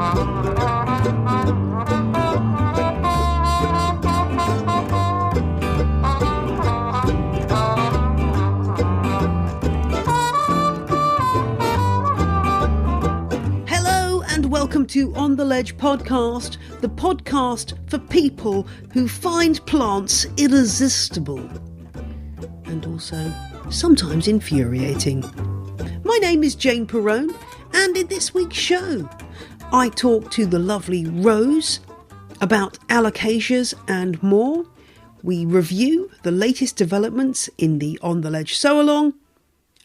Welcome to On the Ledge podcast, the podcast for people who find plants irresistible and also sometimes infuriating. My name is Jane Perrone, and in this week's show, I talk to the lovely Roos about Alocasias and more. We review the latest developments in the On the Ledge sowalong,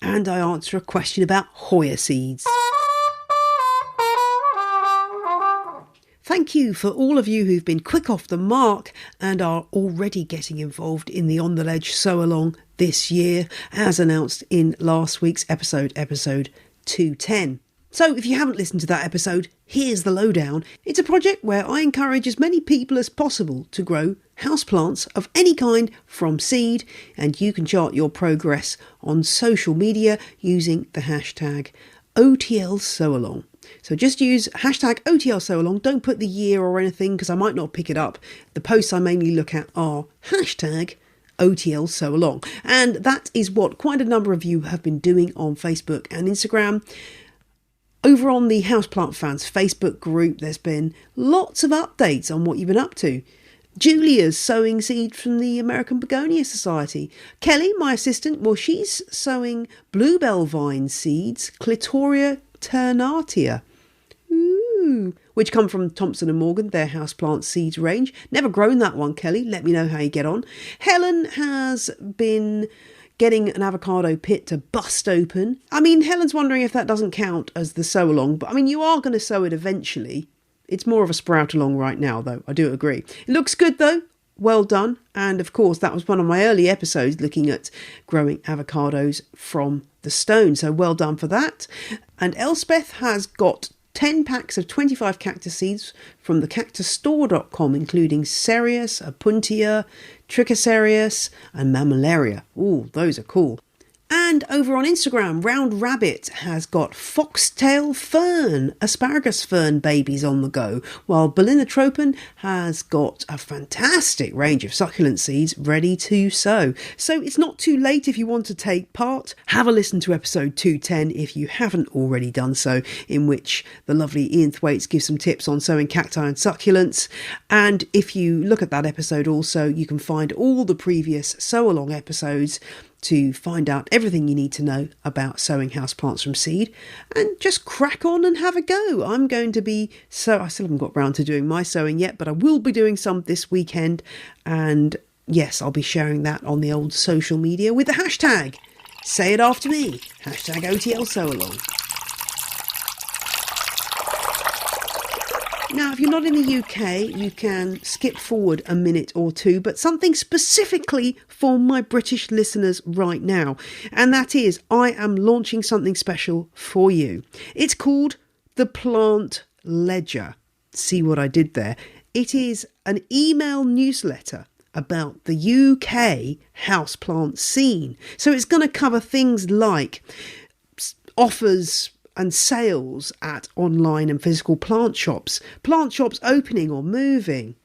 and I answer a question about Hoya seeds. Thank you for all of you who've been quick off the mark and are already getting involved in the On the Ledge sew-along this year, as announced in last week's episode 210. So if you haven't listened to that episode, here's the lowdown. It's a project where I encourage as many people as possible to grow houseplants of any kind from seed, and you can chart your progress on social media using the hashtag OTL sowalong. So just use hashtag OTL sowalong. Don't put the year or anything because I might not pick it up. The posts I mainly look at are hashtag OTL sowalong. And that is what quite a number of you have been doing on Facebook and Instagram. Over on the Houseplant Fans Facebook group, there's been lots of updates on what you've been up to. Julia's sowing seed from the American Begonia Society. Kelly, my assistant, well, she's sowing bluebell vine seeds, Clitoria ternatia, which come from Thompson & Morgan, their houseplant seeds range. Never grown that one, Kelly. Let me know how you get on. Helen has been getting an avocado pit to bust open. I mean, Helen's wondering if that doesn't count as the sow-along, but I mean, you are going to sow it eventually. It's more of a sprout along right now, though. I do agree. It looks good, though. Well done. And of course, that was one of my early episodes looking at growing avocados from the stone. So well done for that. And Elspeth has got 10 packs of 25 cactus seeds from the cactusstore.com, including Cereus, Apuntia, Trichocereus and Mammillaria. Ooh, those are cool. And over on Instagram, Round Rabbit has got foxtail fern, asparagus fern babies on the go, while Belinotropin has got a fantastic range of succulent seeds ready to sow. So it's not too late if you want to take part. Have a listen to episode 210 if you haven't already done so, in which the lovely Ian Thwaites gives some tips on sowing cacti and succulents. And if you look at that episode also, you can find all the previous sow-along episodes to find out everything you need to know about sowing houseplants from seed, and just crack on and have a go. I'm going to be I still haven't got round to doing my sowing yet, but I will be doing some this weekend, and yes, I'll be sharing that on the old social media with the hashtag. Say it after me, hashtag OTL sowalong. Now, if you're not in the UK, you can skip forward a minute or two, but something specifically for my British listeners right now. And that is, I am launching something special for you. It's called the Plant Ledger. See what I did there? It is an email newsletter about the UK houseplant scene. So it's going to cover things like offers and sales at online and physical plant shops opening or moving,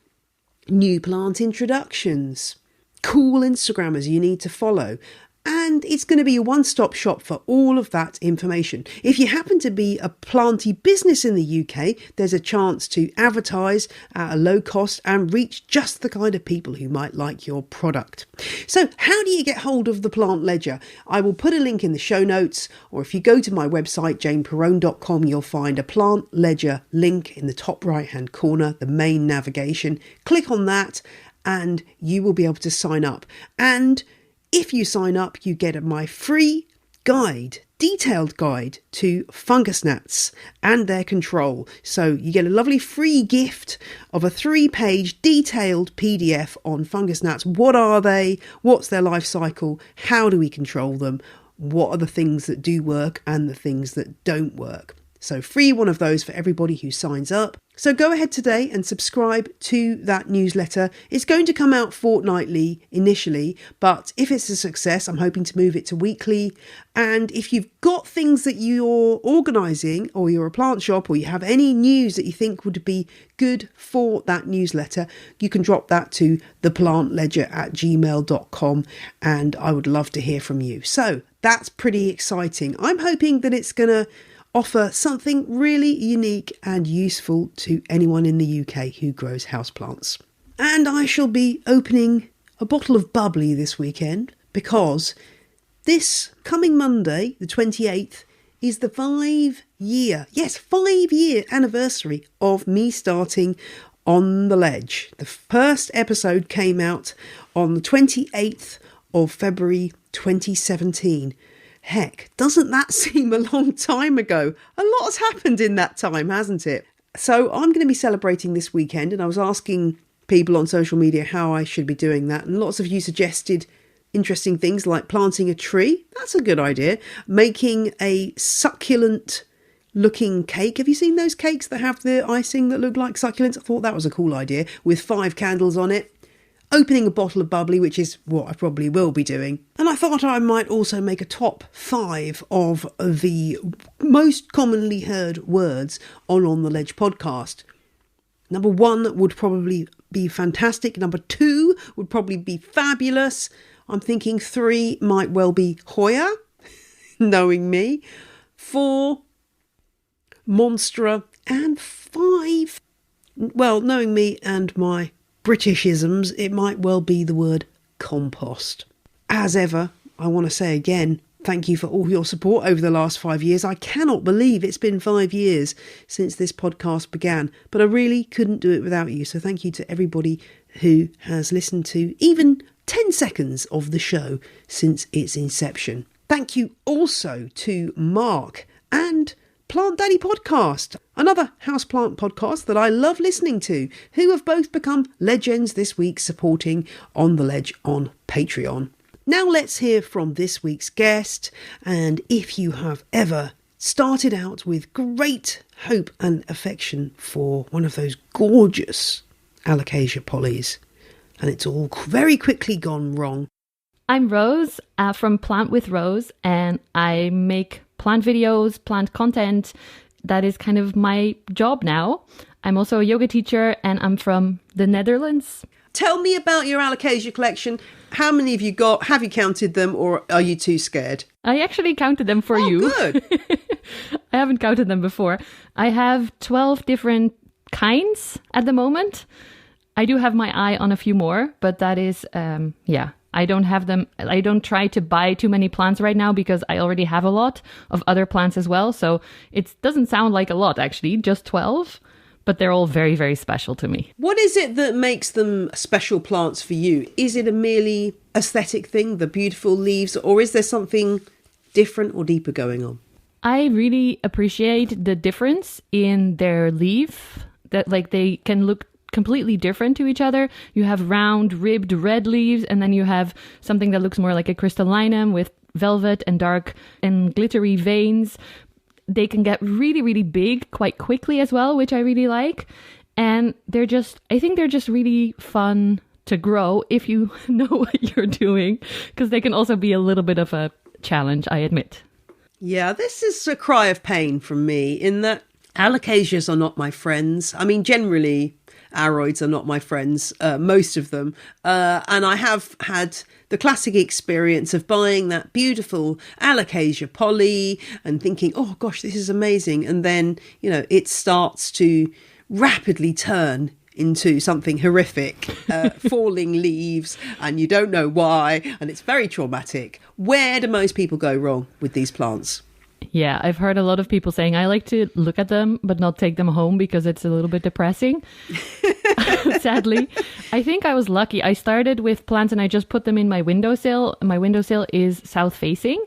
new plant introductions, cool Instagrammers you need to follow, and it's going to be a one-stop shop for all of that information. If you happen to be a planty business in the UK, there's a chance to advertise at a low cost and reach just the kind of people who might like your product. So how do you get hold of the Plant Ledger? I will put a link in the show notes, or if you go to my website, janeperrone.com, you'll find a Plant Ledger link in the top right-hand corner, the main navigation. Click on that and you will be able to sign up. And if you sign up, you get my free guide, detailed guide to fungus gnats and their control. So you get a lovely free gift of a 3-page detailed PDF on fungus gnats. What are they? What's their life cycle? How do we control them? What are the things that do work and the things that don't work? So free one of those for everybody who signs up. So go ahead today and subscribe to that newsletter. It's going to come out fortnightly initially, but if it's a success, I'm hoping to move it to weekly. And if you've got things that you're organising, or you're a plant shop, or you have any news that you think would be good for that newsletter, you can drop that to theplantledger@gmail.com, and I would love to hear from you. So that's pretty exciting. I'm hoping that it's going to offer something really unique and useful to anyone in the UK who grows houseplants. And I shall be opening a bottle of bubbly this weekend, because this coming Monday, the 28th, is the 5-year anniversary of me starting On the Ledge. The first episode came out on the 28th of February 2017. Heck, doesn't that seem a long time ago? A lot has happened in that time, hasn't it? So I'm going to be celebrating this weekend, and I was asking people on social media how I should be doing that, and lots of you suggested interesting things like planting a tree. That's a good idea. Making a succulent looking cake. Have you seen those cakes that have the icing that look like succulents? I thought that was a cool idea, with 5 candles on it. Opening a bottle of bubbly, which is what I probably will be doing. And I thought I might also make a top 5 of the most commonly heard words on the Ledge podcast. Number 1 would probably be fantastic. Number 2 would probably be fabulous. I'm thinking 3 might well be Hoya, knowing me. 4, Monstra. And 5, well, knowing me and my Britishisms, it might well be the word compost. As ever, I want to say again, thank you for all your support over the last 5 years. I cannot believe it's been 5 years since this podcast began, but I really couldn't do it without you. So thank you to everybody who has listened to even 10 seconds of the show since its inception. Thank you also to Mark and Plant Daddy Podcast, another houseplant podcast that I love listening to, who have both become legends this week supporting On the Ledge on Patreon. Now let's hear from this week's guest, and if you have ever started out with great hope and affection for one of those gorgeous Alocasia pollies, and it's all very quickly gone wrong. I'm Roos from Plant with Roos, and I make plant videos, plant content. That is kind of my job now. I'm also a yoga teacher, and I'm from the Netherlands. Tell me about your Alocasia collection. How many have you got? Have you counted them, or are you too scared? I actually counted them for you. Good. I haven't counted them before. I have 12 different kinds at the moment. I do have my eye on a few more, but that is, I don't have them. I don't try to buy too many plants right now because I already have a lot of other plants as well. So it doesn't sound like a lot, actually, just 12, but they're all very, very special to me. What is it that makes them special plants for you? Is it a merely aesthetic thing, the beautiful leaves, or is there something different or deeper going on? I really appreciate the difference in their leaf, that like they can look completely different to each other. You have round, ribbed red leaves, and then you have something that looks more like a crystallinum with velvet and dark and glittery veins. They can get really, really big quite quickly as well, which I really like. And I think they're just really fun to grow if you know what you're doing, because they can also be a little bit of a challenge, I admit. Yeah, this is a cry of pain from me in that Alocasias are not my friends. I mean, generally, aroids are not my friends, most of them. And I have had the classic experience of buying that beautiful Alocasia poly and thinking, oh gosh, this is amazing. And then, it starts to rapidly turn into something horrific, falling leaves, and you don't know why, and it's very traumatic. Where do most people go wrong with these plants? Yeah, I've heard a lot of people saying I like to look at them but not take them home because it's a little bit depressing. Sadly, I think I was lucky. I started with plants and I just put them in my windowsill. My windowsill is south facing,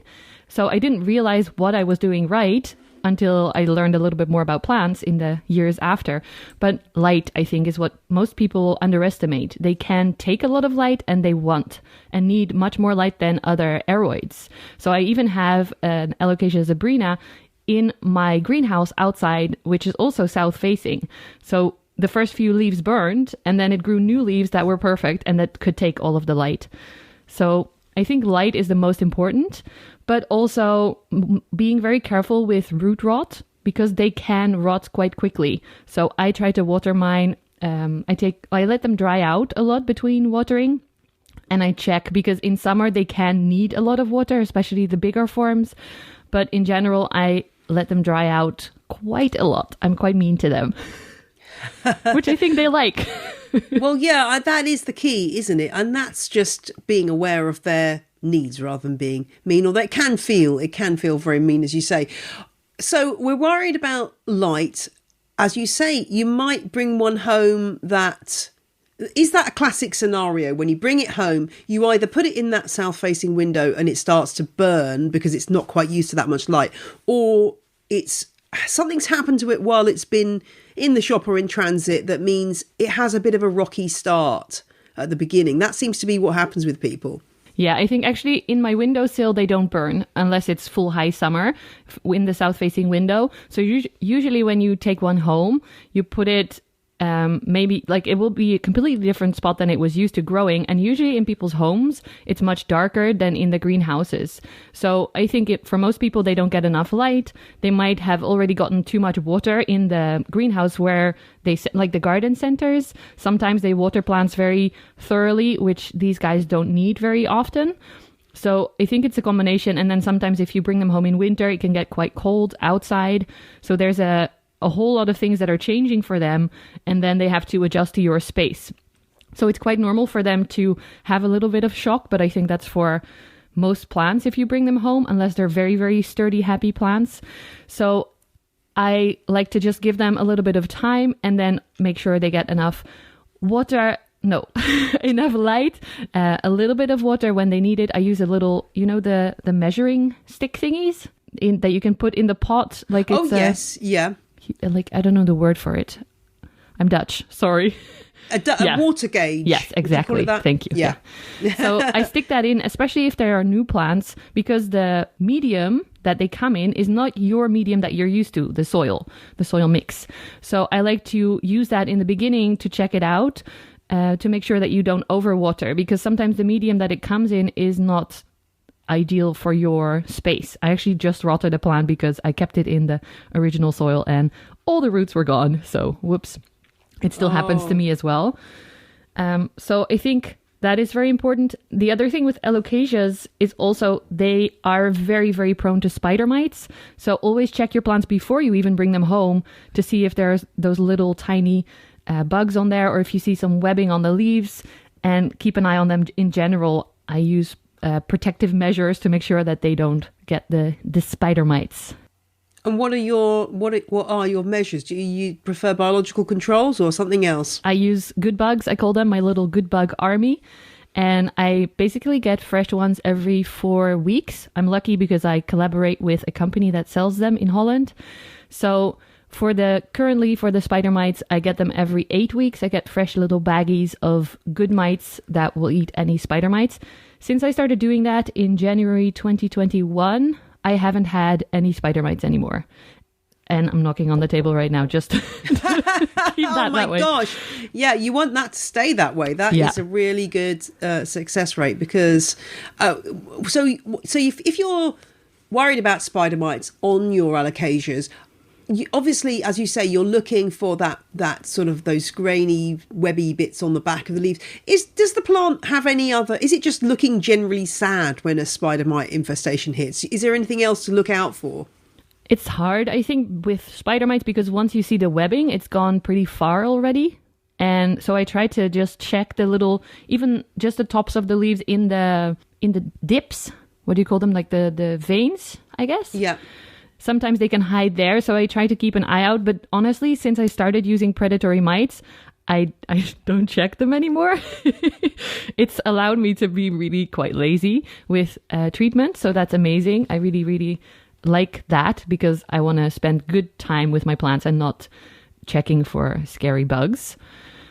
so I didn't realize what I was doing right until I learned a little bit more about plants in the years after. But light, I think, is what most people underestimate. They can take a lot of light and they want and need much more light than other aroids. So I even have an Alocasia zebrina in my greenhouse outside, which is also south facing. So the first few leaves burned, and then it grew new leaves that were perfect and that could take all of the light. So I think light is the most important, but also being very careful with root rot, because they can rot quite quickly. So I try to water mine. I let them dry out a lot between watering, and I check, because in summer they can need a lot of water, especially the bigger forms. But in general, I let them dry out quite a lot. I'm quite mean to them, which I think they like. Well, yeah, that is the key, isn't it? And that's just being aware of their needs rather than being mean, although it can feel very mean, as you say. So we're worried about light. As you say, you might bring one home that... Is that a classic scenario? When you bring it home, you either put it in that south-facing window and it starts to burn because it's not quite used to that much light, or something's happened to it while it's been in the shop or in transit that means it has a bit of a rocky start at the beginning. That seems to be what happens with people. Yeah, I think actually in my windowsill, they don't burn unless it's full high summer in the south-facing window. So usually when you take one home, you put it maybe like it will be a completely different spot than it was used to growing. And usually in people's homes, it's much darker than in the greenhouses. So I think for most people, they don't get enough light. They might have already gotten too much water in the greenhouse where they like the garden centers. Sometimes they water plants very thoroughly, which these guys don't need very often. So I think it's a combination. And then sometimes if you bring them home in winter, it can get quite cold outside. So there's a whole lot of things that are changing for them, and then they have to adjust to your space. So it's quite normal for them to have a little bit of shock, but I think that's for most plants if you bring them home, unless they're very, very sturdy, happy plants. So I like to just give them a little bit of time and then make sure they get enough water. No, enough light, a little bit of water when they need it. I use a little, the measuring stick thingies that you can put in the pot. Like it's yes, yeah. Like, I don't know the word for it. I'm Dutch, sorry. A water gauge. Yes, exactly. Thank you. Yeah. So I stick that in, especially if there are new plants, because the medium that they come in is not your medium that you're used to, the soil mix. So I like to use that in the beginning to check it out, to make sure that you don't overwater, because sometimes the medium that it comes in is not ideal for your space. I actually just rotted a plant because I kept it in the original soil and all the roots were gone. So whoops, it still happens to me as well. So I think that is very important. The other thing with Alocasias is also they are very, very prone to spider mites. So always check your plants before you even bring them home to see if there's those little tiny bugs on there, or if you see some webbing on the leaves, and keep an eye on them in general. I use protective measures to make sure that they don't get the spider mites. And what are your measures? Do you prefer biological controls or something else? I use good bugs. I call them my little good bug army. And I basically get fresh ones every 4 weeks. I'm lucky because I collaborate with a company that sells them in Holland. So currently for the spider mites, I get them every 8 weeks. I get fresh little baggies of good mites that will eat any spider mites. Since I started doing that in January 2021, I haven't had any spider mites anymore. And I'm knocking on the table right now just to keep that that way. Oh my gosh. Yeah, you want that to stay that way. That is a really good success rate, because so if you're worried about spider mites on your Alocasias, obviously, as you say, you're looking for that sort of those grainy, webby bits on the back of the leaves. Does the plant have any other? Is it just looking generally sad when a spider mite infestation hits? Is there anything else to look out for? It's hard, I think, with spider mites, because once you see the webbing, it's gone pretty far already. And so I try to just check the little, even just the tops of the leaves in the dips. What do you call them? Like the veins, I guess? Yeah. Sometimes they can hide there, so I try to keep an eye out. But honestly, since I started using predatory mites, I don't check them anymore. It's allowed me to be really quite lazy with treatment, so that's amazing. I really, really like that, because I want to spend good time with my plants and not checking for scary bugs.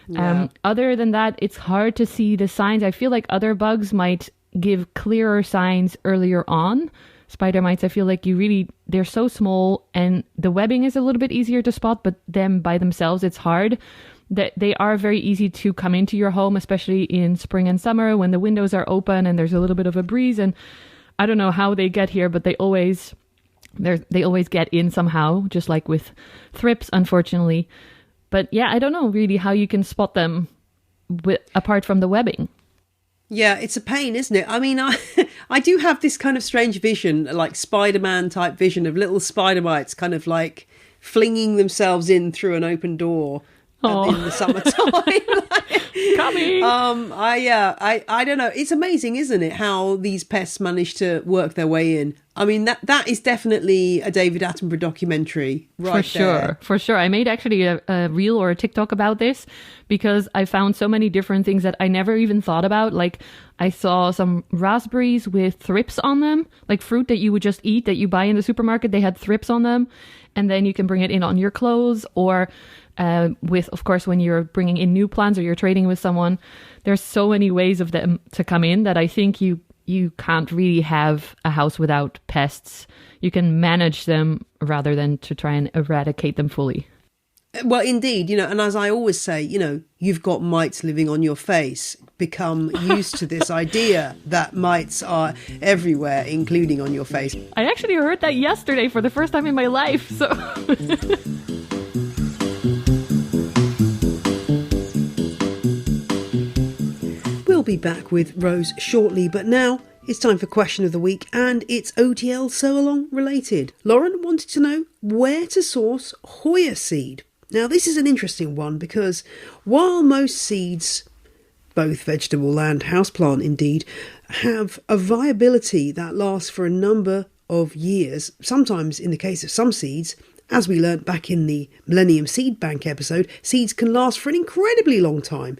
Yeah. Other than that, it's hard to see the signs. I feel like other bugs might give clearer signs earlier on. spider mites, I feel like they're so small, and the webbing is a little bit easier to spot, but them by themselves, it's hard. That they are very easy to come into your home, especially in spring and summer when the windows are open and there's a little bit of a breeze. And I don't know how they get here, but they always get in somehow, just like with thrips, unfortunately. But yeah, I don't know really how you can spot them apart from the webbing. Yeah, it's a pain, isn't it? I mean, I do have this kind of strange vision, like Spider-Man type vision of little spider mites kind of like flinging themselves in through an open door in the summertime. Coming. I don't know. It's amazing, isn't it, how these pests manage to work their way in. I mean, that is definitely a David Attenborough documentary, right? For sure. I made actually a reel or a TikTok about this because I found so many different things that I never even thought about. Like, I saw some raspberries with thrips on them, like fruit that you would just eat that you buy in the supermarket. They had thrips on them, and then you can bring it in on your clothes or with, of course, when you're bringing in new plants or you're trading with someone. There's so many ways of them to come in that I think you can't really have a house without pests. You can manage them rather than to try and eradicate them fully. Well, indeed, and as I always say, you've got mites living on your face. Become used to this idea that mites are everywhere, including on your face. I actually heard that yesterday for the first time in my life, so... We'll be back with Rose shortly, but now it's time for Question of the Week, and it's OTL sowalong related. Lauren wanted to know where to source Hoya seed. Now, this is an interesting one because while most seeds, both vegetable and houseplant indeed, have a viability that lasts for a number of years, sometimes in the case of some seeds, as we learnt back in the Millennium Seed Bank episode, seeds can last for an incredibly long time.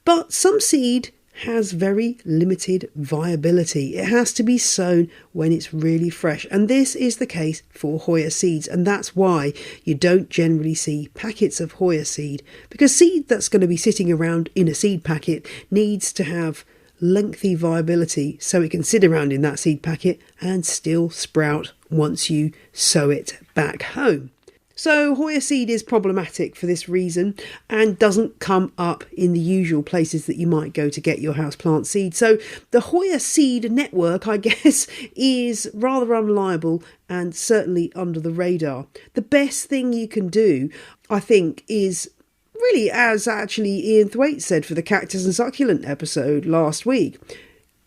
But some seed has very limited viability. It has to be sown when it's really fresh, and this is the case for Hoya seeds, and that's why you don't generally see packets of Hoya seed, because seed that's going to be sitting around in a seed packet needs to have lengthy viability so it can sit around in that seed packet and still sprout once you sow it back home. So Hoya seed is problematic for this reason and doesn't come up in the usual places that you might go to get your houseplant seed. So the Hoya seed network, I guess, is rather unreliable and certainly under the radar. The best thing you can do, I think, is really, as actually Ian Thwaite said for the Cactus and Succulent episode last week,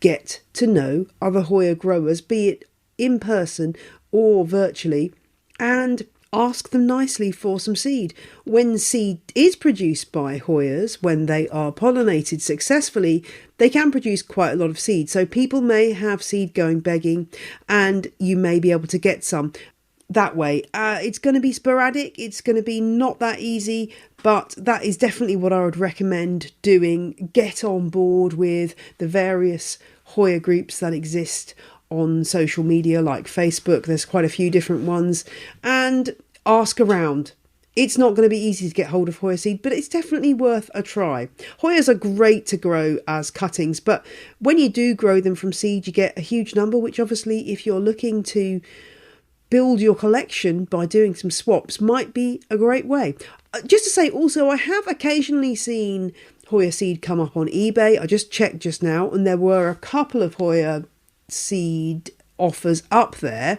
get to know other Hoya growers, be it in person or virtually, and ask them nicely for some seed. When seed is produced by Hoyas, when they are pollinated successfully, they can produce quite a lot of seed. So people may have seed going begging, and you may be able to get some that way. It's going to be sporadic. It's going to be not that easy, but that is definitely what I would recommend doing. Get on board with the various Hoya groups that exist on social media like Facebook. There's quite a few different ones, and ask around. It's not going to be easy to get hold of Hoya seed, but it's definitely worth a try. Hoyas are great to grow as cuttings, but when you do grow them from seed, you get a huge number, which obviously, if you're looking to build your collection by doing some swaps, might be a great way. Just to say also, I have occasionally seen Hoya seed come up on eBay. I just checked just now, and there were a couple of Hoya seed offers up there.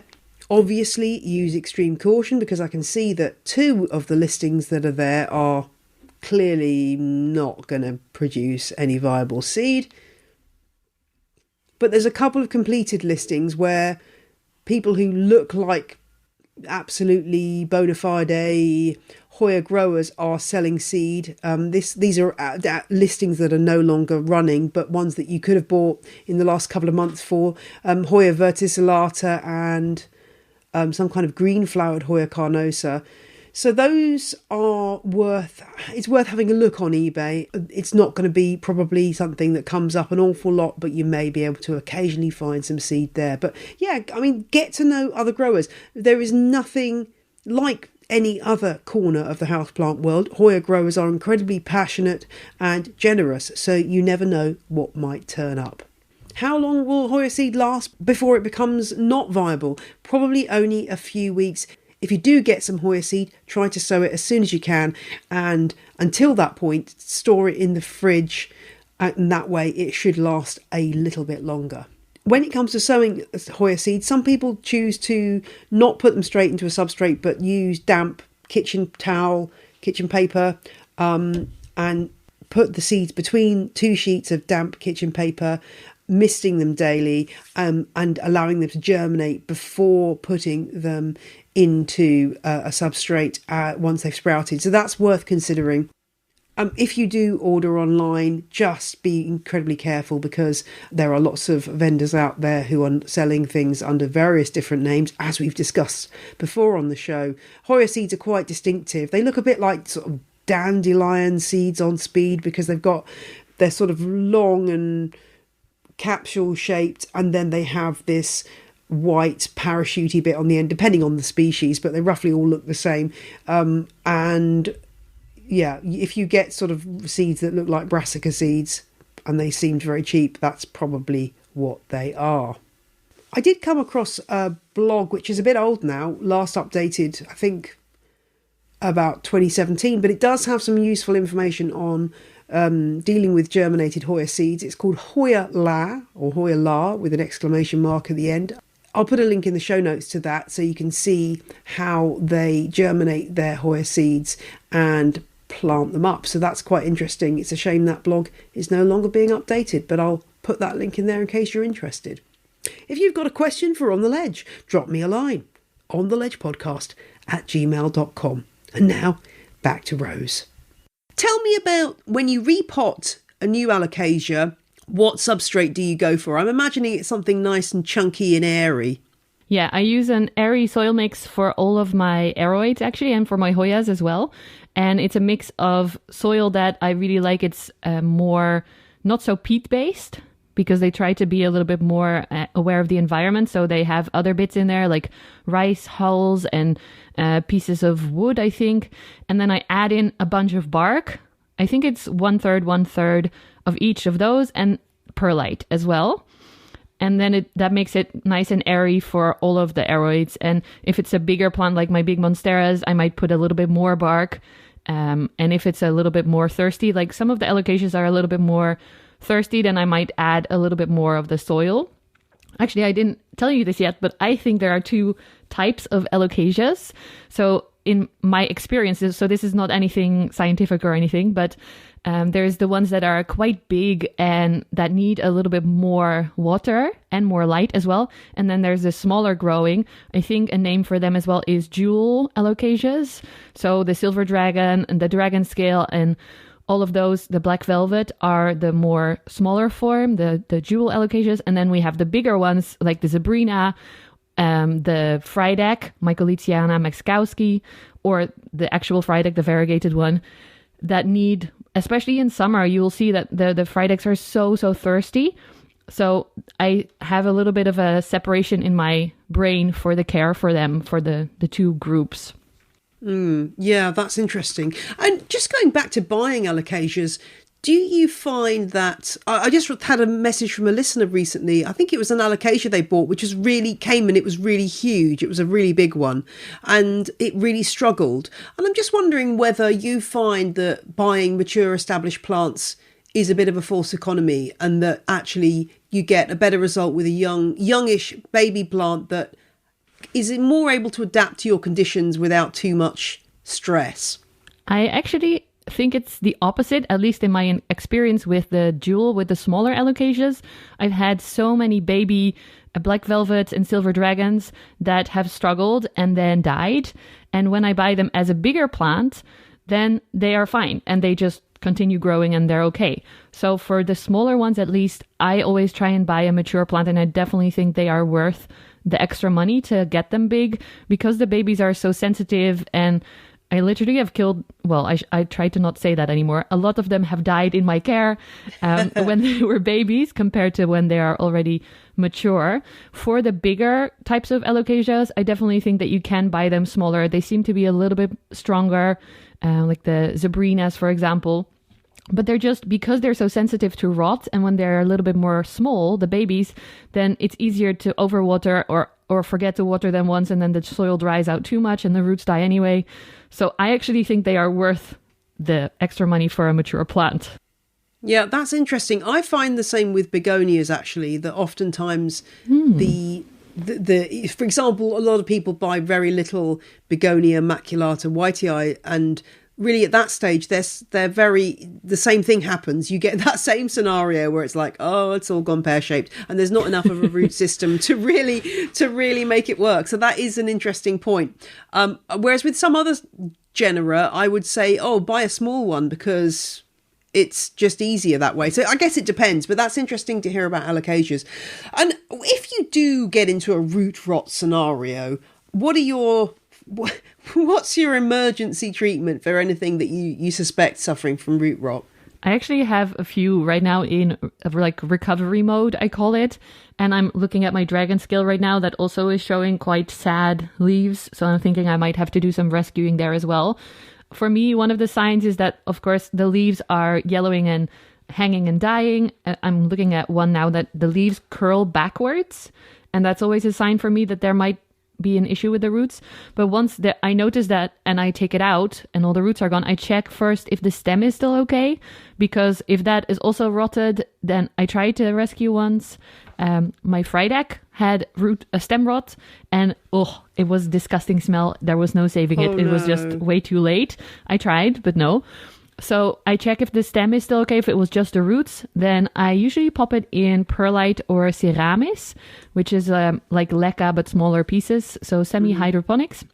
Obviously, use extreme caution, because I can see that 2 of the listings that are there are clearly not going to produce any viable seed. But there's a couple of completed listings where people who look like absolutely bona fide Hoya growers are selling seed. These are listings that are no longer running, but ones that you could have bought in the last couple of months for Hoya verticillata and some kind of green-flowered Hoya carnosa. So those are it's worth having a look on eBay. It's not going to be probably something that comes up an awful lot, but you may be able to occasionally find some seed there. But yeah, I mean, get to know other growers. There is nothing like any other corner of the houseplant world. Hoya growers are incredibly passionate and generous, so you never know what might turn up. How long will Hoya seed last before it becomes not viable? Probably only a few weeks. If you do get some Hoya seed, try to sow it as soon as you can, and until that point, store it in the fridge, and that way it should last a little bit longer. When it comes to sowing Hoya seeds, some people choose to not put them straight into a substrate, but use damp kitchen towel, kitchen paper, and put the seeds between 2 sheets of damp kitchen paper, misting them daily, and allowing them to germinate before putting them into a substrate once they've sprouted. So that's worth considering. If you do order online, just be incredibly careful, because there are lots of vendors out there who are selling things under various different names, as we've discussed before on the show. Hoya seeds are quite distinctive. They look a bit like sort of dandelion seeds on speed, because they're sort of long and capsule shaped, and then they have this white parachutey bit on the end, depending on the species, but they roughly all look the same. And yeah, if you get sort of seeds that look like brassica seeds and they seemed very cheap, that's probably what they are. I did come across a blog which is a bit old now, last updated I think about 2017, but it does have some useful information on dealing with germinated Hoya seeds. It's called Hoya La, or Hoya La with an exclamation mark at the end. I'll put a link in the show notes to that so you can see how they germinate their Hoya seeds and plant them up. So that's quite interesting. It's a shame that blog is no longer being updated, but I'll put that link in there in case you're interested. If you've got a question for On The Ledge, drop me a line, ontheledgepodcast@gmail.com. And now, back to Rose. Tell me about when you repot a new Alocasia, what substrate do you go for? I'm imagining it's something nice and chunky and airy. Yeah, I use an airy soil mix for all of my aroids actually, and for my Hoyas as well. And it's a mix of soil that I really like. It's more not so peat based, because they try to be a little bit more aware of the environment. So they have other bits in there like rice hulls and pieces of wood, I think. And then I add in a bunch of bark. I think it's 1/3 of each of those, and perlite as well. And then that makes it nice and airy for all of the aroids. And if it's a bigger plant like my big monsteras, I might put a little bit more bark. And if it's a little bit more thirsty, like some of the alocasias are a little bit more thirsty, then I might add a little bit more of the soil. Actually, I didn't tell you this yet, but I think there are 2 types of alocasias. So in my experiences, so this is not anything scientific or anything, but there's the ones that are quite big and that need a little bit more water and more light as well. And then there's the smaller growing. I think a name for them as well is jewel alocasias. So the silver dragon and the dragon scale and all of those, the black velvet, are the more smaller form, the jewel alocasias. And then we have the bigger ones like the zebrina, the Frydek, Mycoliciana Maxkowski, or the actual Frydek, the variegated one, that need, especially in summer, you will see that the Frydeks are so thirsty. So I have a little bit of a separation in my brain for the care for them, for the 2 groups. Yeah, that's interesting. And just going back to buying alocasias, do you find that... I just had a message from a listener recently. I think it was an alocasia they bought, which was really came and it was really huge. It was a really big one and it really struggled. And I'm just wondering whether you find that buying mature established plants is a bit of a false economy, and that actually you get a better result with a youngish baby plant that is more able to adapt to your conditions without too much stress. I actually think it's the opposite, at least in my experience with the jewel, with the smaller alocasias. I've had so many baby black velvets and silver dragons that have struggled and then died. And when I buy them as a bigger plant, then they are fine and they just continue growing and they're okay. So for the smaller ones, at least, I always try and buy a mature plant, and I definitely think they are worth the extra money to get them big, because the babies are so sensitive. And I literally have killed, well, I try to not say that anymore. A lot of them have died in my care when they were babies compared to when they are already mature. For the bigger types of alocasias, I definitely think that you can buy them smaller. They seem to be a little bit stronger, like the zebrinas, for example. But they're just, because they're so sensitive to rot, and when they're a little bit more small, the babies, then it's easier to overwater or forget to water them once, and then the soil dries out too much and the roots die anyway. So I actually think they are worth the extra money for a mature plant. Yeah, that's interesting. I find the same with begonias, actually, that oftentimes for example, a lot of people buy very little Begonia maculata whitei, and really at that stage the same thing happens. You get that same scenario where it's like, oh, it's all gone pear-shaped and there's not enough of a root system to really make it work. So that is an interesting point. Whereas with some other genera, I would say, oh, buy a small one because it's just easier that way. So I guess it depends, but that's interesting to hear about Alocasias. And if you do get into a root rot scenario, what's your emergency treatment for anything that you suspect suffering from root rot? I actually have a few right now in like recovery mode, I call it. And I'm looking at my dragon scale right now that also is showing quite sad leaves. So I'm thinking I might have to do some rescuing there as well. For me, one of the signs is that, of course, the leaves are yellowing and hanging and dying. I'm looking at one now that the leaves curl backwards. And that's always a sign for me that there might be an issue with the roots. But once I notice that and I take it out and all the roots are gone, I check first if the stem is still okay. Because if that is also rotted, then I tried to rescue once. My Frydek had a stem rot, and it was a disgusting smell. There was no saving it. It was just way too late. I tried, but no. So I check if the stem is still okay. If it was just the roots, then I usually pop it in perlite or ceramis, which is like leca but smaller pieces, so semi-hydroponics.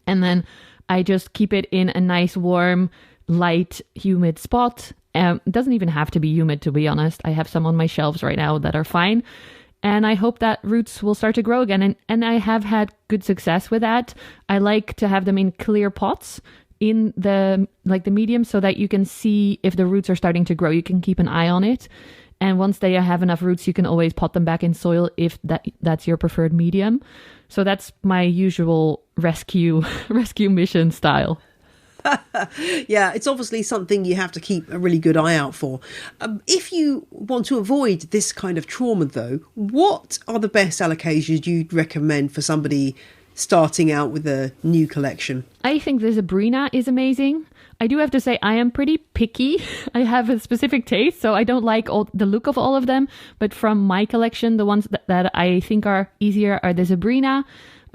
And then I just keep it in a nice, warm, light, humid spot. It doesn't even have to be humid, to be honest. I have some on my shelves right now that are fine. And I hope that roots will start to grow again. And I have had good success with that. I like to have them in clear pots in the medium so that you can see if the roots are starting to grow. You can keep an eye on it. And once they have enough roots, you can always pot them back in soil if that's your preferred medium. So that's my usual rescue mission style. Yeah, it's obviously something you have to keep a really good eye out for. If you want to avoid this kind of trauma, though, what are the best Alocasias you'd recommend for somebody starting out with a new collection? I think the Zebrina is amazing. I do have to say I am pretty picky. I have a specific taste, so I don't like the look of all of them. But from my collection, the ones that I think are easier are the Zebrina.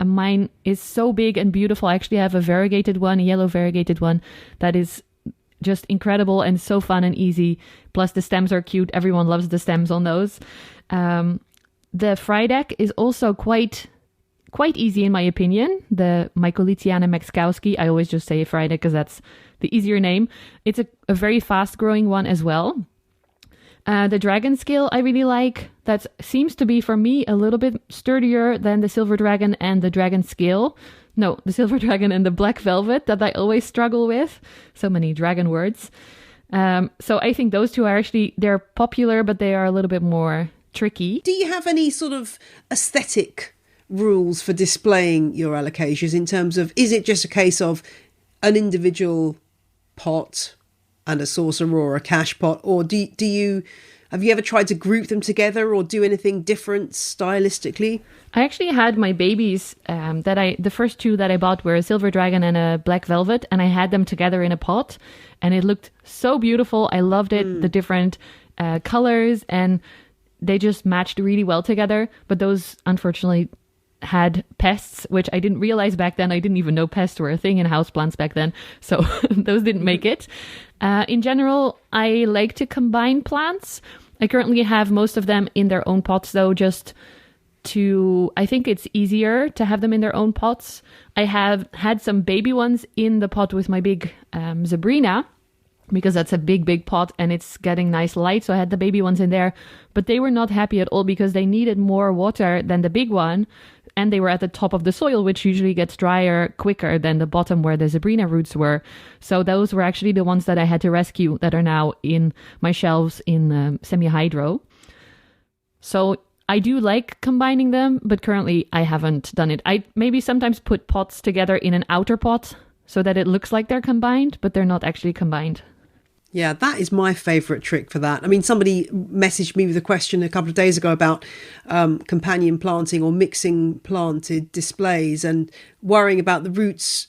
Mine is so big and beautiful. I actually have a yellow variegated one that is just incredible and so fun and easy. Plus the stems are cute. Everyone loves the stems on those. The Frydek is also quite easy in my opinion. The Mycolitiana Mexkowski, I always just say Frydek because that's the easier name. It's a very fast growing one as well. The dragon scale I really like. That seems to be for me a little bit sturdier than the silver dragon and the dragon scale. No, the silver dragon and the black velvet that I always struggle with. So many dragon words. So I think those two are actually, they're popular, but they are a little bit more tricky. Do you have any sort of aesthetic rules for displaying your Alocasias in terms of, is it just a case of an individual pot and a saucer or a cache pot, or have you ever tried to group them together or do anything different stylistically? I actually had my babies the first two that I bought were a silver dragon and a black velvet, and I had them together in a pot, and it looked so beautiful. I loved it, the different colors, and they just matched really well together. But those unfortunately had pests, which I didn't realize back then. I didn't even know pests were a thing in houseplants back then. So those didn't make it. In general, I like to combine plants. I currently have most of them in their own pots, though, I think it's easier to have them in their own pots. I have had some baby ones in the pot with my big Zebrina, because that's a big pot and it's getting nice light. So I had the baby ones in there, but they were not happy at all because they needed more water than the big one. And they were at the top of the soil, which usually gets drier quicker than the bottom where the Zebrina roots were. So those were actually the ones that I had to rescue that are now in my shelves in semi-hydro. So I do like combining them, but currently I haven't done it. I maybe sometimes put pots together in an outer pot so that it looks like they're combined, but they're not actually combined. Yeah, that is my favourite trick for that. I mean, somebody messaged me with a question a couple of days ago about companion planting or mixing planted displays and worrying about the roots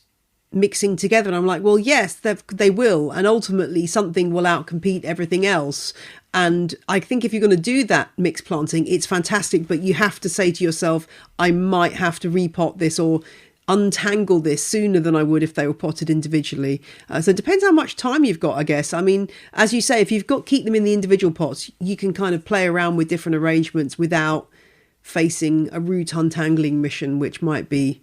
mixing together. And I'm like, well, yes, they will. And ultimately something will outcompete everything else. And I think if you're going to do that mixed planting, it's fantastic. But you have to say to yourself, I might have to repot this or untangle this sooner than I would if they were potted individually. So it depends how much time you've got, I guess. I mean, as you say, if you've got keep them in the individual pots, you can kind of play around with different arrangements without facing a root untangling mission, which might be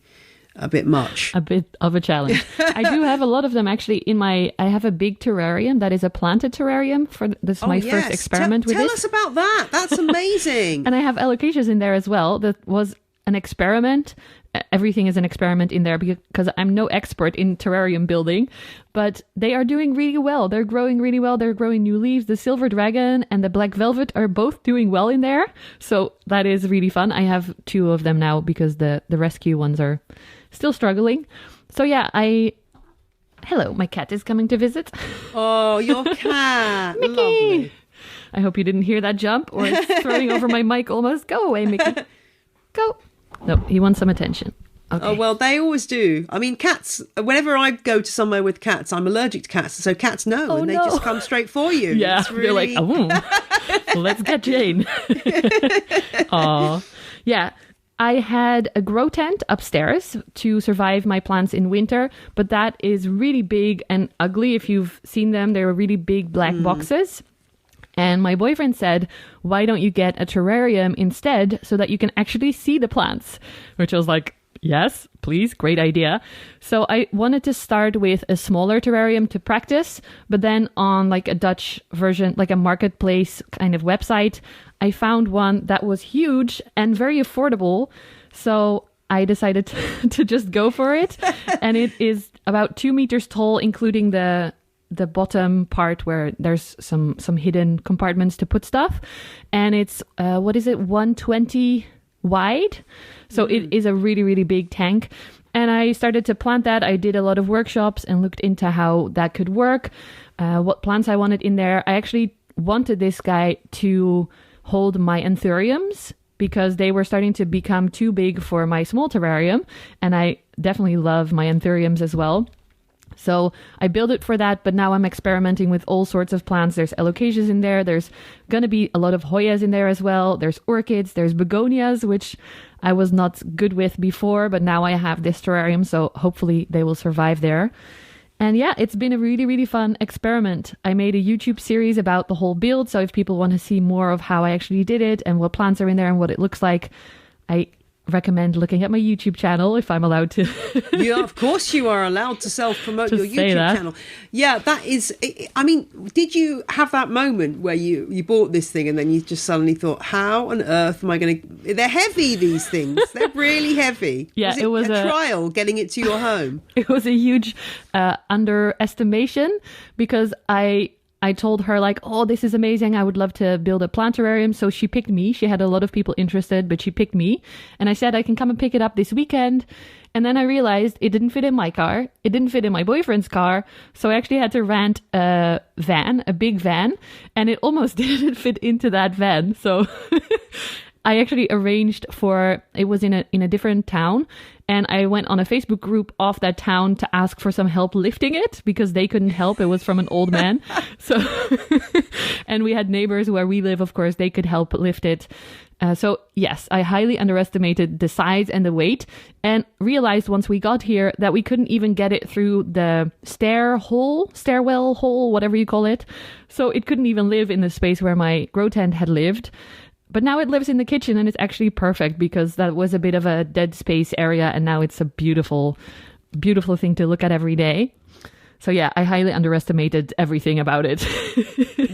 a bit much. A bit of a challenge. I do have a lot of them actually I have a big terrarium that is a planted terrarium for this my first experiment with it. Tell us about that. That's amazing. And I have Alocasias in there as well. That was an experiment. Everything is an experiment in there because I'm no expert in terrarium building, but they are doing really well. They're growing really well. They're growing new leaves. The silver dragon and the black velvet are both doing well in there. So that is really fun. I have 2 of them now because the rescue ones are still struggling. So yeah, hello, my cat is coming to visit. Oh, your cat. Mickey. Lovely. I hope you didn't hear that jump or it's throwing over my mic almost. Go away, Mickey. Go. No, he wants some attention. Okay. Oh, well, they always do. I mean, cats, whenever I go to somewhere with cats, I'm allergic to cats. So cats know and they just come straight for you. Yeah, they're like, let's get Jane. Aw. Yeah, I had a grow tent upstairs to survive my plants in winter, but that is really big and ugly. If you've seen them, they're really big black boxes. And my boyfriend said, why don't you get a terrarium instead so that you can actually see the plants? Which I was like, yes, please, great idea. So I wanted to start with a smaller terrarium to practice, but then on like a Dutch version, like a marketplace kind of website, I found one that was huge and very affordable. So I decided to just go for it. And it is about 2 meters tall, including the bottom part where there's some hidden compartments to put stuff. And it's, 120 wide. So it is a really, really big tank. And I started to plant that. I did a lot of workshops and looked into how that could work, what plants I wanted in there. I actually wanted this guy to hold my anthuriums because they were starting to become too big for my small terrarium. And I definitely love my anthuriums as well. So I built it for that, but now I'm experimenting with all sorts of plants. There's Alocasias in there. There's going to be a lot of Hoyas in there as well. There's orchids. There's begonias, which I was not good with before, but now I have this terrarium, so hopefully they will survive there. And yeah, it's been a really, really fun experiment. I made a YouTube series about the whole build, so if people want to see more of how I actually did it and what plants are in there and what it looks like, I recommend looking at my YouTube channel if I'm allowed to. Yeah, of course you are allowed to self-promote your YouTube channel. Yeah, that is, I mean, did you have that moment where you bought this thing and then you just suddenly thought, how on earth am I going to, they're heavy, these things. They're really heavy. Yeah, it was a trial getting it to your home. It was a huge underestimation because I told her like, oh, this is amazing. I would love to build a plant terrarium. So she picked me. She had a lot of people interested, but she picked me. And I said, I can come and pick it up this weekend. And then I realized it didn't fit in my car. It didn't fit in my boyfriend's car. So I actually had to rent a big van. And it almost didn't fit into that van. So I actually arranged it was in a different town. And I went on a Facebook group of that town to ask for some help lifting it because they couldn't help. It was from an old man. So, and we had neighbors where we live, of course, they could help lift it. So yes, I highly underestimated the size and the weight and realized once we got here that we couldn't even get it through the stairwell hole, whatever you call it. So it couldn't even live in the space where my grow tent had lived. But now it lives in the kitchen and it's actually perfect because that was a bit of a dead space area and now it's a beautiful, beautiful thing to look at every day. So yeah, I highly underestimated everything about it.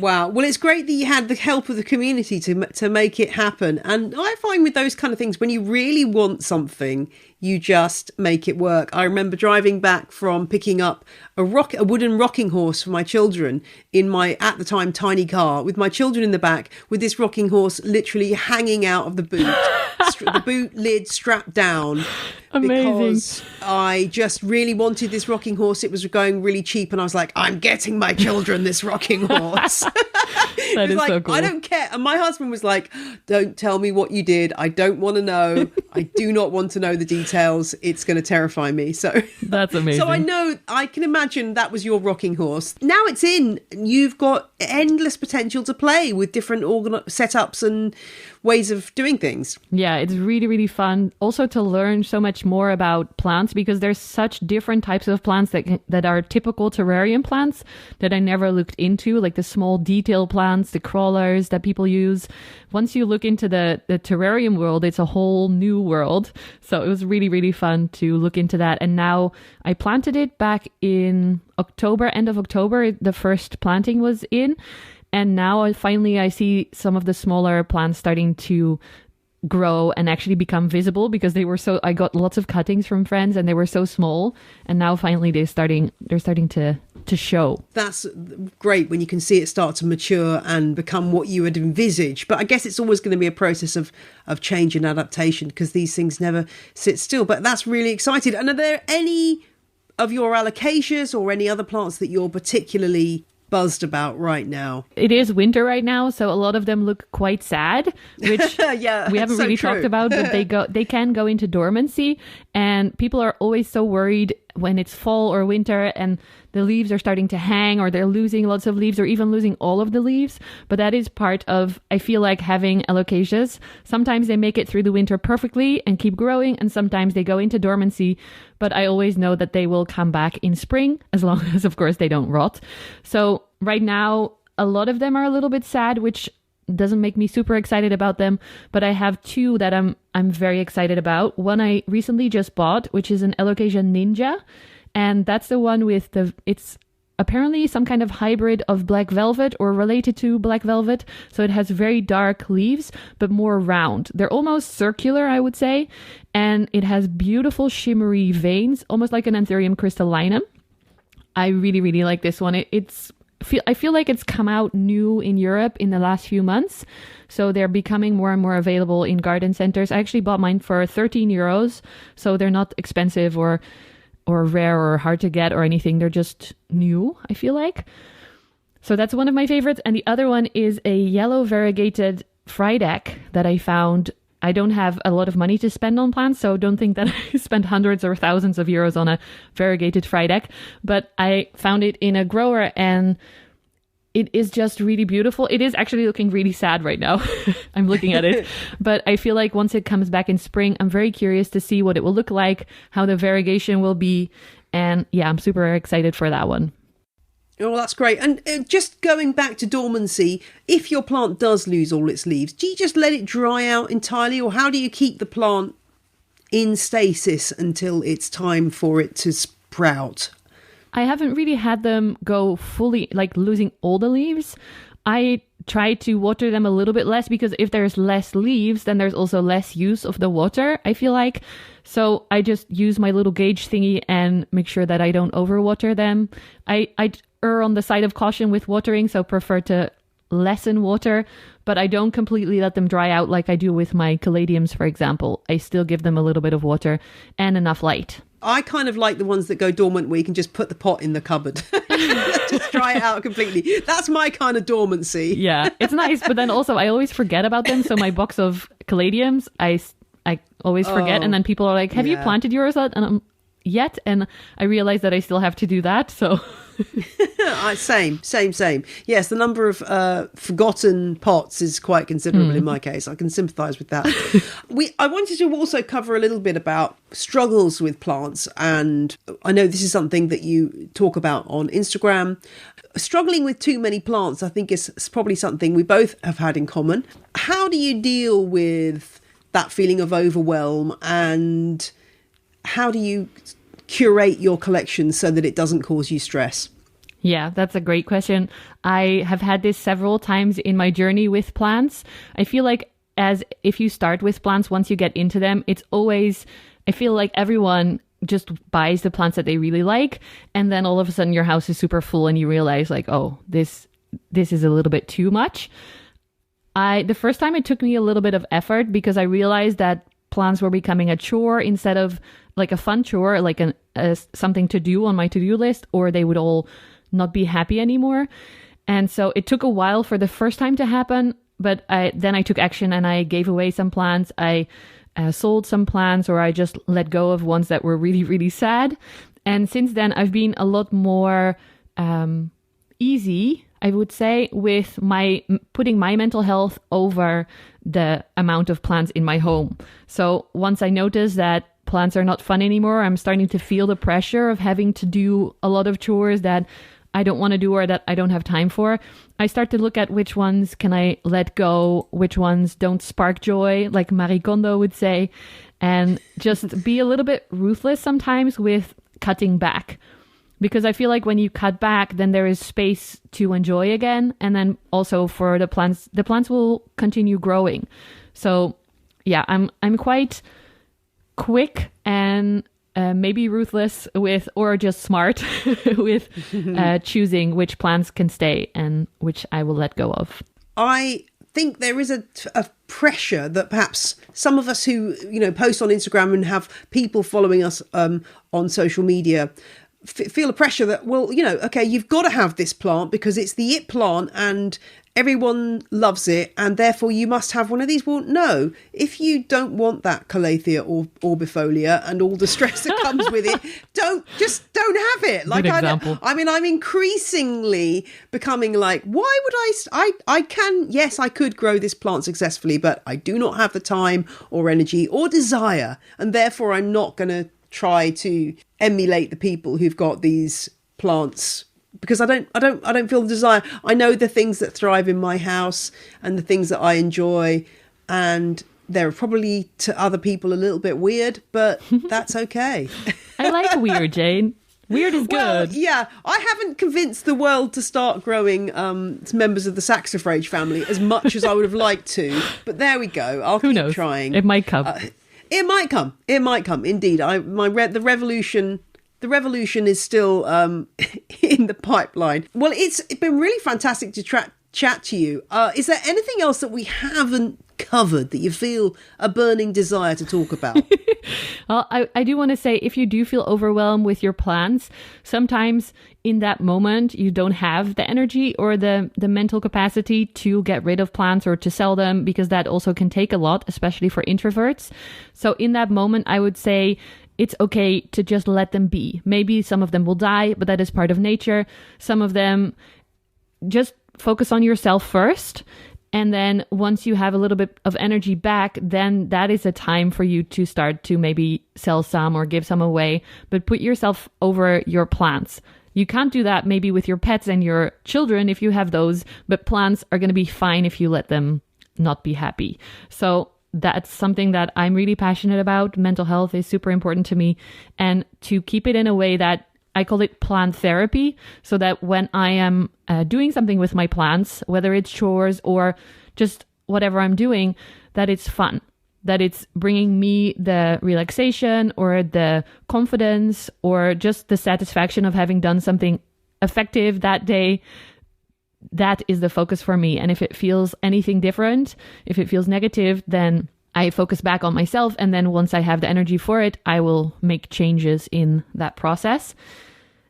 Wow. Well, it's great that you had the help of the community to make it happen. And I find with those kind of things, when you really want something, you just make it work. I remember driving back from picking up a wooden rocking horse for my children in my, at the time, tiny car with my children in the back with this rocking horse literally hanging out of the boot, the boot lid strapped down. Amazing. Because I just really wanted this rocking horse. It was going really cheap, and I was like, I'm getting my children this rocking horse. That is like, so cool. I don't care. And my husband was like, don't tell me what you did. I don't want to know. I do not want to know the details. It's going to terrify me. So that's amazing. So I can imagine that was your rocking horse. Now it's in. You've got endless potential to play with different setups and ways of doing things. Yeah, it's really, really fun. Also to learn so much more about plants, because there's such different types of plants that are typical terrarium plants that I never looked into, like the small detail plants, the crawlers that people use. Once you look into the terrarium world, it's a whole new world. So it was really, really fun to look into that. And now I planted it back in October, end of October. The first planting was in. And now I see some of the smaller plants starting to grow and actually become visible, because I got lots of cuttings from friends and they were so small. And now finally they're starting to show. That's great when you can see it start to mature and become what you had envisaged. But I guess it's always going to be a process of change and adaptation, because these things never sit still. But that's really exciting. And are there any of your Alocasias or any other plants that you're particularly buzzed about right now? It is winter right now, so a lot of them look quite sad, which yeah, we haven't really talked about, but they can go into dormancy, and people are always so worried when it's fall or winter and the leaves are starting to hang, or they're losing lots of leaves, or even losing all of the leaves. But that is part of, I feel like, having Alocasias. Sometimes they make it through the winter perfectly and keep growing, and sometimes they go into dormancy. But I always know that they will come back in spring, as long as, of course, they don't rot. So right now, a lot of them are a little bit sad, which doesn't make me super excited about them. But I have two that I'm very excited about. One I recently just bought, which is an Alocasia Ninja. And that's the one with it's apparently some kind of hybrid of black velvet or related to black velvet. So it has very dark leaves, but more round. They're almost circular, I would say. And it has beautiful shimmery veins, almost like an Anthurium crystallinum. I really, really like this one. I feel like it's come out new in Europe in the last few months. So they're becoming more and more available in garden centers. I actually bought mine for 13 euros. So they're not expensive or rare or hard to get or anything. They're just new, I feel like. So that's one of my favorites. And the other one is a yellow variegated Frydek that I found. I don't have a lot of money to spend on plants, so don't think that I spent hundreds or thousands of euros on a variegated Frydek. But I found it in a grower, and it is just really beautiful. It is actually looking really sad right now. I'm looking at it. But I feel like once it comes back in spring, I'm very curious to see what it will look like, how the variegation will be. And yeah, I'm super excited for that one. Oh, that's great. And just going back to dormancy, if your plant does lose all its leaves, do you just let it dry out entirely, or how do you keep the plant in stasis until it's time for it to sprout? I haven't really had them go fully, like losing all the leaves. I try to water them a little bit less, because if there's less leaves, then there's also less use of the water, I feel like. So I just use my little gauge thingy and make sure that I don't overwater them. I err on the side of caution with watering, so prefer to lessen water, but I don't completely let them dry out like I do with my caladiums, for example. I still give them a little bit of water and enough light. I kind of like the ones that go dormant where you can just put the pot in the cupboard. Just dry it out completely. That's my kind of dormancy. Yeah, it's nice. But then also I always forget about them. So my box of caladiums, I always forget. And then people are like, have you planted yours yet? And I realize that I still have to do that. So same. Yes, the number of forgotten pots is quite considerable in my case. I can sympathise with that. I wanted to also cover a little bit about struggles with plants, and I know this is something that you talk about on Instagram. Struggling with too many plants, I think, is probably something we both have had in common. How do you deal with that feeling of overwhelm, and how do you curate your collection so that it doesn't cause you stress? Yeah, that's a great question. I have had this several times in my journey with plants. I feel like if you start with plants, once you get into them, it's always, I feel like everyone just buys the plants that they really like. And then all of a sudden your house is super full and you realize like, oh, this is a little bit too much. The first time it took me a little bit of effort because I realized that plants were becoming a chore instead of like a fun chore, like something to do on my to-do list, or they would all not be happy anymore. And so it took a while for the first time to happen, but then I took action and I gave away some plants. I sold some plants, or I just let go of ones that were really, really sad. And since then, I've been a lot more easy, I would say, with putting my mental health over the amount of plants in my home. So once I notice that plants are not fun anymore, I'm starting to feel the pressure of having to do a lot of chores that I don't want to do or that I don't have time for. I start to look at which ones can I let go, which ones don't spark joy, like Marie Kondo would say, and just be a little bit ruthless sometimes with cutting back. Because I feel like when you cut back, then there is space to enjoy again. And then also for the plants will continue growing. So yeah, I'm quite quick and maybe ruthless with, or just smart with choosing which plants can stay and which I will let go of. I think there is a pressure that perhaps some of us who, post on Instagram and have people following us on social media feel a pressure that, well, okay, you've got to have this plant because it's the it plant and everyone loves it, and therefore you must have one of these. Well, no, if you don't want that Calathea or orbifolia and all the stress that comes with it, don't have it. Like, I'm increasingly becoming like, why would I could grow this plant successfully, but I do not have the time or energy or desire, and therefore I'm not going to try to emulate the people who've got these plants, because I don't feel the desire. I know the things that thrive in my house and the things that I enjoy, and they're probably to other people a little bit weird, but that's okay. I like weird, Jane. Weird is good. Well, yeah, I haven't convinced the world to start growing members of the saxifrage family as much as I would have liked to, but there we go. I'll Who keep knows? trying. It might come. It might come. It might come. Indeed, the revolution is still in the pipeline. Well, it's been really fantastic to chat to you. Is there anything else that we haven't covered that you feel a burning desire to talk about? Well, I do want to say, if you do feel overwhelmed with your plants, sometimes in that moment you don't have the energy or the mental capacity to get rid of plants or to sell them, because that also can take a lot, especially for introverts. So in that moment, I would say it's okay to just let them be. Maybe some of them will die, but that is part of nature. Some of them, just focus on yourself first. And then once you have a little bit of energy back, then that is a time for you to start to maybe sell some or give some away, but put yourself over your plants. You can't do that maybe with your pets and your children if you have those, but plants are going to be fine if you let them not be happy. So that's something that I'm really passionate about. Mental health is super important to me, and to keep it in a way that I call it plant therapy, so that when I am doing something with my plants, whether it's chores or just whatever I'm doing, that it's fun, that it's bringing me the relaxation or the confidence or just the satisfaction of having done something effective that day. That is the focus for me. And if it feels anything different, if it feels negative, then I focus back on myself. And then once I have the energy for it, I will make changes in that process.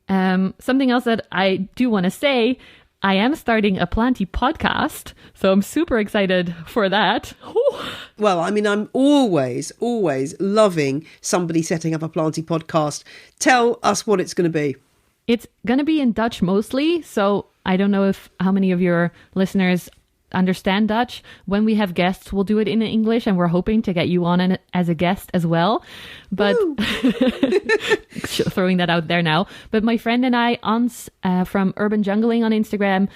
Something else that I do want to say, I am starting a planty podcast, so I'm super excited for that. Well, I mean, I'm always loving somebody setting up a planty podcast. Tell us what it's going to be. It's going to be in Dutch mostly, so I don't know how many of your listeners understand Dutch. When we have guests, we'll do it in English, and we're hoping to get you on as a guest as well. But throwing that out there now. But my friend and I, Ans from Urban Jungling on Instagram,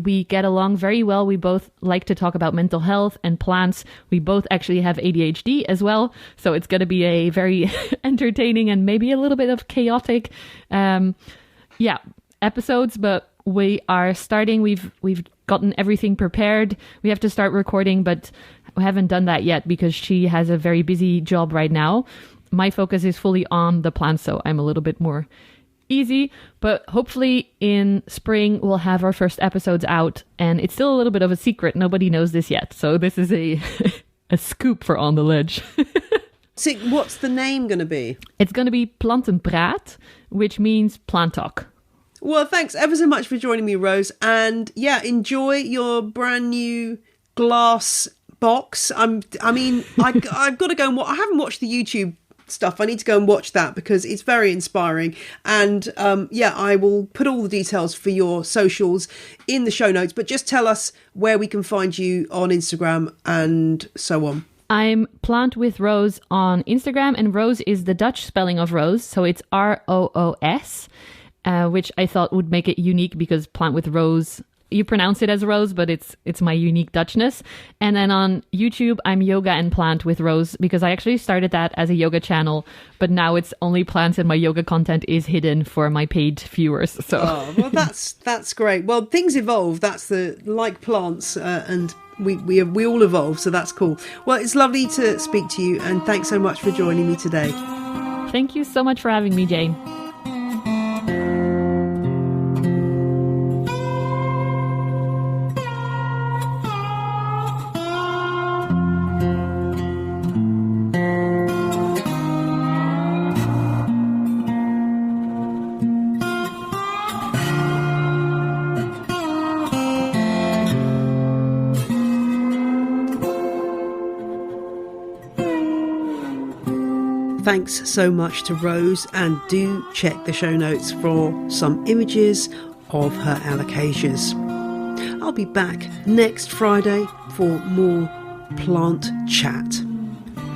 we get along very well. We both like to talk about mental health and plants. We both actually have ADHD as well, so it's going to be a very entertaining and maybe a little bit of chaotic, episodes. But we are starting. We've gotten everything prepared. We have to start recording, but we haven't done that yet because she has a very busy job right now. My focus is fully on the plants, so I'm a little bit more easy, but hopefully in spring we'll have our first episodes out, and it's still a little bit of a secret. Nobody knows this yet, so this is a a scoop for On the Ledge. So what's the name going to be? It's going to be Plantenpraat, which means plant talk. Well, thanks ever so much for joining me, Roos. And yeah, enjoy your brand new glass box. I've got to go and I haven't watched the YouTube stuff. I need to go and watch that because it's very inspiring. And I will put all the details for your socials in the show notes. But just tell us where we can find you on Instagram and so on. I'm Plant with Roos on Instagram, and Roos is the Dutch spelling of rose, so it's Roos, which I thought would make it unique because Plant with Roos, you pronounce it as Rose, but it's my unique Dutchness. And then on YouTube, I'm Yoga and Plant with Roos because I actually started that as a yoga channel, but now it's only plants and my yoga content is hidden for my paid viewers. So, well, that's great. Well, things evolve. That's like plants, and we all evolve. So that's cool. Well, it's lovely to speak to you, and thanks so much for joining me today. Thank you so much for having me, Jane. Thanks so much to Roos, and do check the show notes for some images of her Alocasias. I'll be back next Friday for more plant chat.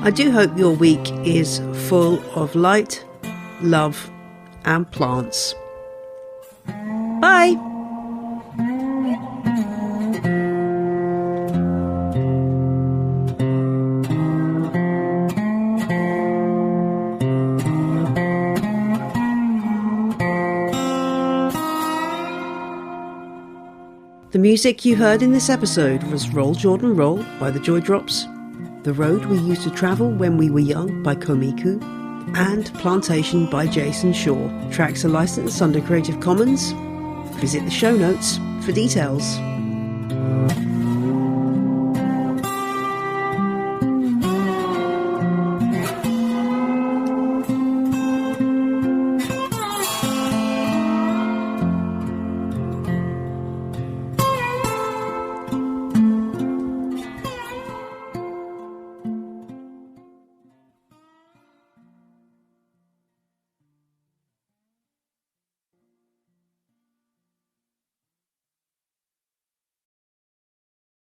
I do hope your week is full of light, love and plants. Bye! The music you heard in this episode was Roll Jordan Roll by the Joy Drops, The Road We Used to Travel When We Were Young by Komiku, and Plantation by Jason Shaw. Tracks are licensed under Creative Commons. Visit the show notes for details.